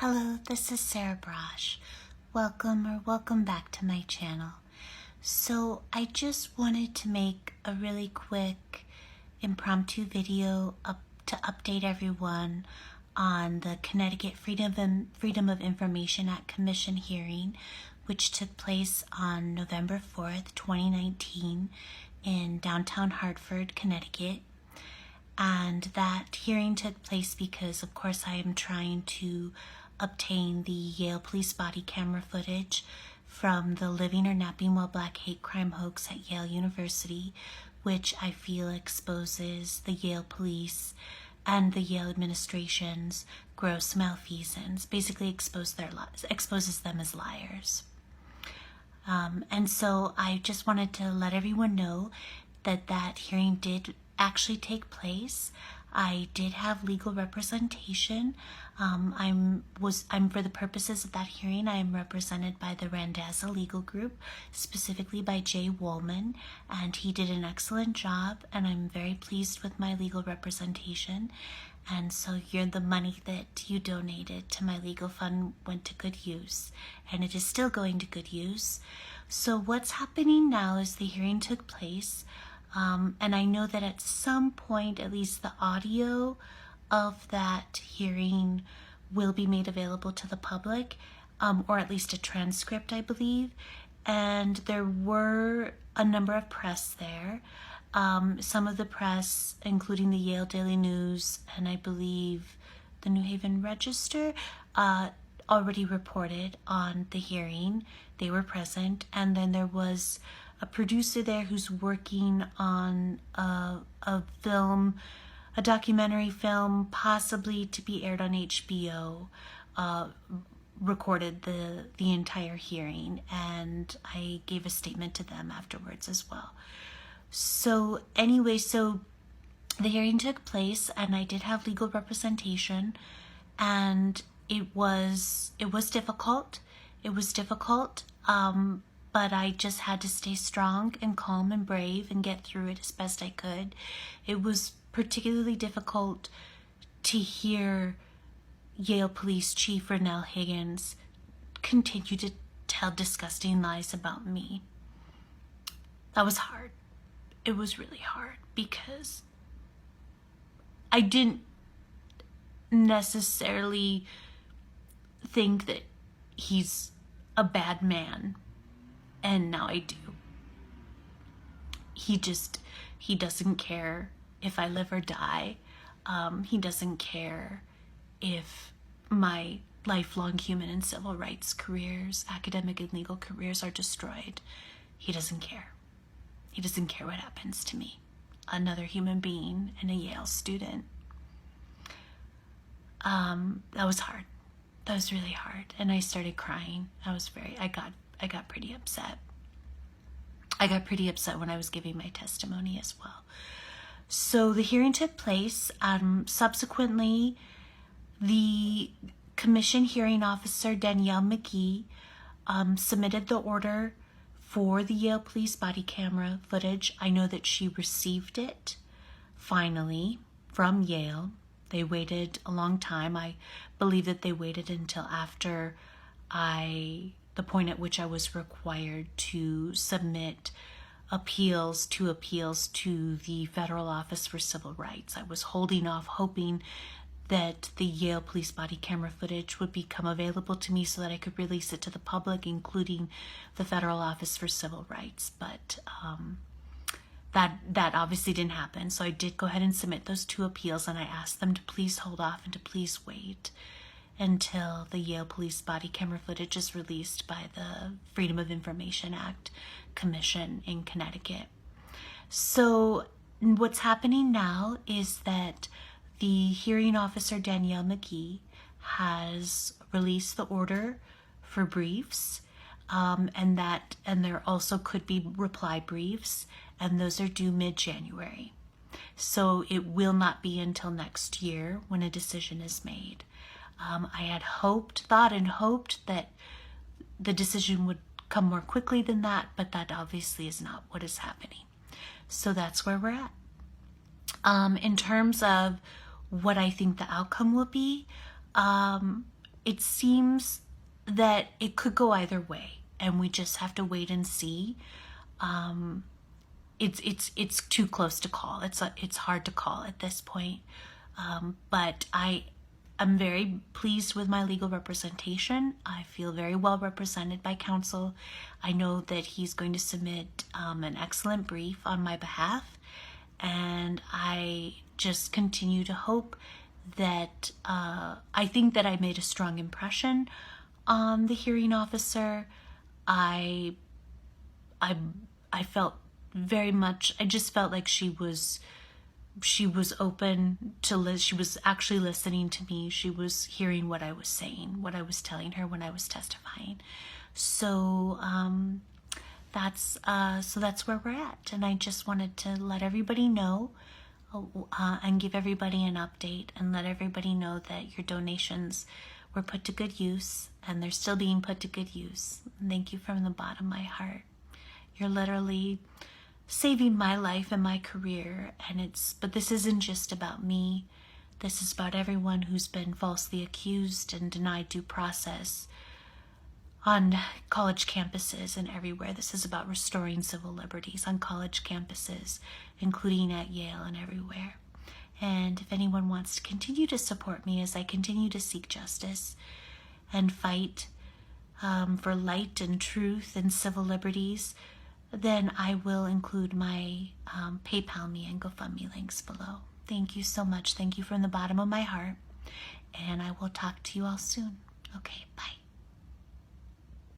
Hello, this is Sarah Braasch. Welcome back to my channel. So I just wanted to make a really quick impromptu video to update everyone on the Connecticut Freedom of Information Act Commission hearing, which took place on November 4th, 2019 in downtown Hartford, Connecticut. And that hearing took place because, of course, I am trying to obtain the Yale police body camera footage from the Living or Napping While Black hate crime hoax at Yale University, which I feel exposes the Yale police and the Yale administration's gross malfeasance, basically exposes them as liars. And so I just wanted to let everyone know that hearing did actually take place. I did have legal representation. I'm for the purposes of that hearing, I am represented by the Randazza Legal Group, specifically by Jay Woolman, and he did an excellent job, and I'm very pleased with my legal representation. And so the money that you donated to my legal fund went to good use, and it is still going to good use. So what's happening now is the hearing took place. And I know that at some point, at least the audio of that hearing will be made available to the public, or at least a transcript, I believe. And there were a number of press there. Some of the press, including the Yale Daily News and I believe the New Haven Register, already reported on the hearing. They were present. And then there was a producer there who's working on a documentary film, possibly to be aired on HBO, recorded the entire hearing, and I gave a statement to them afterwards as well. So anyway, so the hearing took place, and I did have legal representation, and it was difficult. It was difficult. But I just had to stay strong and calm and brave and get through it as best I could. It was particularly difficult to hear Yale Police Chief Rennell Higgins continue to tell disgusting lies about me. That was hard. It was really hard because I didn't necessarily think that he's a bad man. And now I do. He doesn't care if I live or die. He doesn't care if my lifelong human and civil rights careers, academic and legal careers, are destroyed. He doesn't care. He doesn't care what happens to me, another human being and a Yale student. That was hard. That was really hard. And I started crying. I got pretty upset. I got pretty upset when I was giving my testimony as well. So the hearing took place. Subsequently, the commission hearing officer, Danielle McGee, submitted the order for the Yale police body camera footage. I know that she received it, finally, from Yale. They waited a long time. I believe that they waited until after the point at which I was required to submit appeals to the Federal Office for Civil Rights. I was holding off, hoping that the Yale police body camera footage would become available to me so that I could release it to the public, including the Federal Office for Civil Rights. But that obviously didn't happen. So I did go ahead and submit those two appeals, and I asked them to please hold off and to please wait until the Yale police body camera footage is released by the Freedom of Information Act Commission in Connecticut. So what's happening now is that the hearing officer, Danielle McGee, has released the order for briefs, and there also could be reply briefs, and those are due mid-January. So it will not be until next year when a decision is made. I had thought and hoped that the decision would come more quickly than that, but that obviously is not what is happening. So that's where we're at. In terms of what I think the outcome will be, it seems that it could go either way, and we just have to wait and see. It's too close to call. It's hard to call at this point. But I'm very pleased with my legal representation. I feel very well represented by counsel. I know that he's going to submit an excellent brief on my behalf, and I just continue to hope that I think that I made a strong impression on the hearing officer. I felt very much, I just felt like she was open to she was actually listening to me. She was hearing what I was saying, what I was telling her when I was testifying. So that's where we're at, and I just wanted to let everybody know and give everybody an update and let everybody know that your donations were put to good use, and they're still being put to good use. Thank you from the bottom of my heart. You're literally saving my life and my career, but this isn't just about me. This is about everyone who's been falsely accused and denied due process on college campuses and everywhere. This is about restoring civil liberties on college campuses, including at Yale and everywhere. And if anyone wants to continue to support me as I continue to seek justice and fight for light and truth and civil liberties, then I will include my PayPal me and GoFundMe links below. Thank you so much. Thank you from the bottom of my heart. And I will talk to you all soon. Okay, bye.